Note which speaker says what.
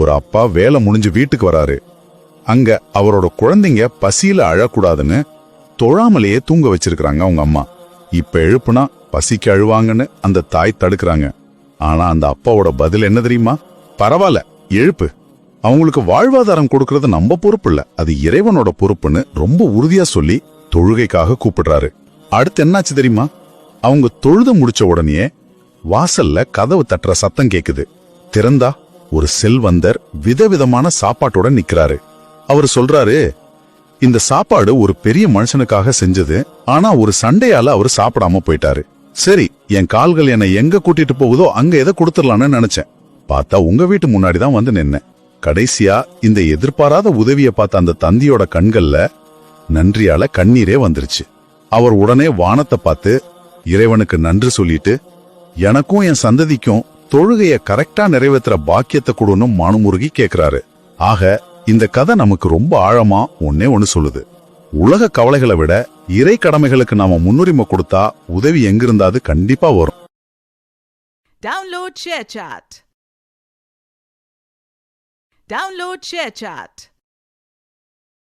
Speaker 1: ஒரு அப்பா வேலை முடிஞ்சு வீட்டுக்கு வராரு. அங்க அவரோட குழந்தைங்க பசியில அழக்கூடாதுன்னு தொழாமலேயே தூங்க வச்சிருக்காங்க அவங்க அம்மா. இப்ப எழுப்புனா பசிக்கு அழுவாங்கன்னு அந்த தாய் தடுக்கிறாங்க. ஆனா அந்த அப்பாவோட பதில் என்ன தெரியுமா? பரவாயில்ல, எழுப்பு. அவங்களுக்கு வாழ்வாதாரம் கொடுக்கறது நம்ம பொறுப்பு இல்ல, அது இறைவனோட பொறுப்புன்னு ரொம்ப உறுதியா சொல்லி தொழுகைக்காக கூப்பிடுறாரு. அடுத்து என்னாச்சு தெரியுமா? அவங்க தொழுது முடிச்ச உடனே வாசல்ல கதவு தட்டுற சத்தம் கேக்குது. திறந்தா ஒரு செல்வந்தர் விதவிதமான சாப்பாட்டோட நிக்கிறாரு. அவர் சொல்றாரு, இந்த சாப்பாடு ஒரு பெரிய மனுஷனுக்காக செஞ்சது, ஆனா ஒரு சண்டையால அவர் சாப்பிடாம போயிட்டாரு. சரி, என் கால்கள் என்னை எங்க கூட்டிட்டு போகுதோ அங்க எதை கொடுத்துடலான்னு நினைச்சேன். பார்த்தா உங்க வீட்டு முன்னாடிதான் வந்து நின்ன. கடைசியா இந்த எதிர்பாராத உதவியை பார்த்த அந்த தந்தியோட கண்கள்ல நன்றியால கண்ணீரே வந்துருச்சு. அவர் உடனே வானத்தை பார்த்து இறைவனுக்கு நன்றி சொல்லிட்டு, எனக்கும் என் சந்ததிக்கும் தொழுகைய கரெக்டா நிறைவேற்றுற பாக்கியத்தை கொடுன்னு மனமுருகி கேக்குறாரு. ஆக இந்த கதை நமக்கு ரொம்ப ஆழமா ஒண்ணு சொல்லுது. உலக கவலைகளை விட இறை கடமைகளுக்கு நாம முன்னுரிமை கொடுத்தா உதவி எங்கிருந்தாது கண்டிப்பா வரும்.
Speaker 2: Download ShareChat.